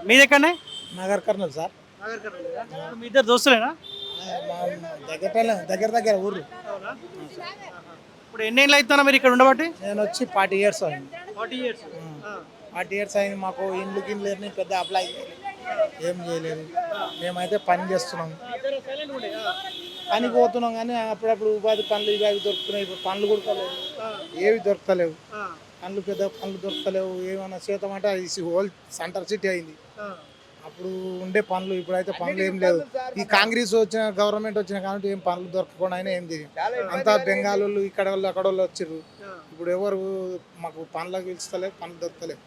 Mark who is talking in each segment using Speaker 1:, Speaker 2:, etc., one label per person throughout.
Speaker 1: మీది ఎక్కడనే?
Speaker 2: నగర్ కర్నూలు సార్.
Speaker 1: మీ ఇద్దరు దోస్తులేనా?
Speaker 2: మా దగ్గర దగ్గర ఊరు.
Speaker 1: ఇప్పుడు ఎన్నేళ్ళు అవుతున్నా మీరు ఇక్కడ ఉండబట్టి?
Speaker 2: నేను వచ్చి 40 years అయింది.
Speaker 1: 40 years.
Speaker 2: 40 years అయింది. మాకు ఇండ్లు గిన్నెలు పెద్ద అప్లై చేయలేదు, ఏం చేయలేదు. మేమైతే పని చేస్తున్నాం, పనికి పోతున్నాం. కానీ అప్పుడప్పుడు ఉపాధి పనులు ఇవి అవి దొరుకుతున్నాయి. ఇప్పుడు పనులు దొరకలేవు, ఏవి దొరకలేవు. పనులు పెద్ద పనులు దొరకలేవు. ఏమన్నా చేతం అంటే అది హోల్ సెంటర్ సిటీ అయింది. అప్పుడు ఉండే పనులు ఇప్పుడైతే పనులు ఏం లేదు. ఈ కాంగ్రెస్ వచ్చిన గవర్నమెంట్ వచ్చిన కాబట్టి ఏం పనులు దొరకకుండా అయినా ఏం తెలియదు. అంతా బెంగాల్ వాళ్ళు ఇక్కడ వాళ్ళు అక్కడ వాళ్ళు వచ్చారు. ఇప్పుడు ఎవరు మాకు పనులకు పిలుస్తలేవు, పనులు దొరకలేవు.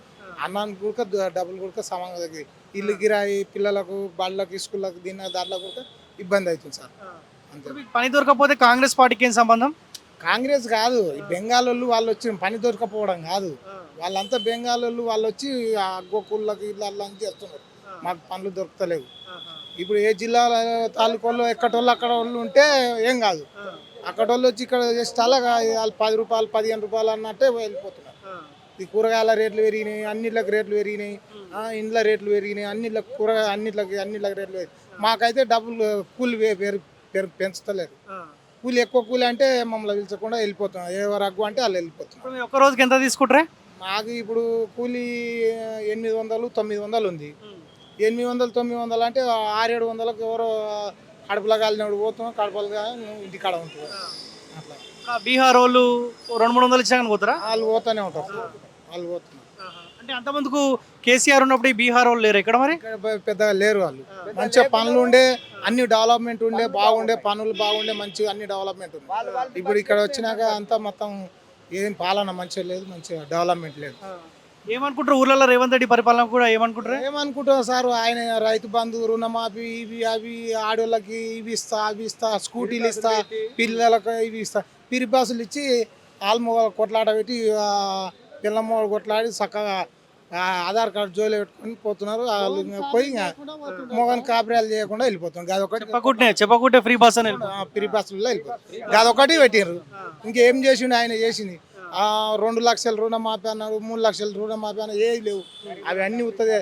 Speaker 2: అన్నానికి కూడా డబ్బులు కూడా సమానంగా తగ్గి ఇల్లు గిరాయి పిల్లలకు బళ్ళకి స్కూళ్ళకి దీని దాంట్లో కూడా ఇబ్బంది అవుతుంది సార్. అంతే.
Speaker 1: మీకు పని దొరకకపోతే కాంగ్రెస్ పార్టీకి ఏం సంబంధం?
Speaker 2: కాంగ్రెస్ కాదు, ఈ బెంగాల్ వాళ్ళు వచ్చి పని దొరకపోవడం కాదు. వాళ్ళంతా బెంగాల్ వాళ్ళు వచ్చి అగ్గోకుళ్ళకి ఇల్లు అల్లా అని చేస్తున్నారు. మాకు పనులు దొరకలేవు. ఇప్పుడు ఏ జిల్లా తాలూకాలో ఎక్కడోళ్ళు అక్కడ వాళ్ళు ఉంటే ఏం కాదు. అక్కడ వాళ్ళు వచ్చి ఇక్కడ చేస్తే వాళ్ళు 10 రూపాయలు 15 రూపాయలు అన్నట్టే వెళ్ళిపోతున్నారు. ఈ కూరగాయల రేట్లు పెరిగినాయి, అన్నిట్లకు రేట్లు పెరిగినాయి, ఇండ్ల రేట్లు పెరిగినాయి, అన్నిట్లకు కూరగాయ అన్నిట్లకి రేట్లు పెరిగినాయి. మాకైతే డబ్బులు కూలి పెంచుతలేరు. కూలి ఎక్కువ కూలి అంటే మమ్మల్ని పిలిచకుండా వెళ్ళిపోతున్నాం. ఎవరు అగ్గు అంటే వాళ్ళు వెళ్ళిపోతున్నాం.
Speaker 1: ఇప్పుడు మీరు ఒక్క రోజుకి ఎంత తీసుకుంటారే?
Speaker 2: మాకు ఇప్పుడు కూలి 800 900 ఉంది. 800 900 అంటే 600 700కి ఎవరో కడుపులో కాలినప్పుడు పోతున్నాం, కడుపులు ఇంటికాడ ఉంటుంది. అట్లా
Speaker 1: బీహార్ వాళ్ళు 200-300 ఇచ్చాక పోతారా?
Speaker 2: వాళ్ళు పోతూనే ఉంటారు, వాళ్ళు పోతున్నారు.
Speaker 1: అంటే అంతమందుకు కేసీఆర్ ఉన్నప్పుడు ఈ బీహార్ వాళ్ళు లేరు ఇక్కడ? మరి
Speaker 2: ఇక్కడ పెద్దగా లేరు. వాళ్ళు మంచిగా పనులు ఉండే, అన్ని డెవలప్మెంట్ ఉండే, బాగుండే పనులు బాగుండే, మంచిగా అన్ని డెవలప్మెంట్ ఉంది. ఇప్పుడు ఇక్కడ వచ్చినాక అంతా మొత్తం ఏం పాలన మంచిగా లేదు, మంచిగా డెవలప్మెంట్ లేదు.
Speaker 1: ఏమనుకుంటారు ఊర్లలో రేవంత్ రెడ్డి పరిపాలన కూడా?
Speaker 2: ఏమనుకుంటాం సార్, ఆయన రైతు బంధు రుణమాఫీ ఇవి అవి ఆడోళ్ళకి ఇవి ఇస్తా అవి ఇస్తా, స్కూటీలు ఇస్తా, పిల్లలకు ఇవి ఇస్తా, పిరి బస్సులు ఇచ్చి ఆల్మొగలు కొట్లాట పెట్టి పిల్లమ్మలు కొట్లాడి చక్కగా ఆధార్ కార్డు జోలు పెట్టుకొని పోతున్నారు. వాళ్ళు పోయి మొగని కాపురాలు చేయకుండా వెళ్ళిపోతున్నారు. గదొకటి
Speaker 1: చెప్పకుంటే ఫ్రీ బస్ అని
Speaker 2: ఫ్రీ బస్సులో వెళ్ళిపోతారు. గదొకటి పెట్టారు. ఇంకేం చేసిండు ఆయన? చేసింది 2 లక్షల రుణమాఫీ అన్నారు, 3 లక్షల రుణమాఫీ అన్నారు, ఏవి లేవు. అవి అన్నీ ఉత్తదే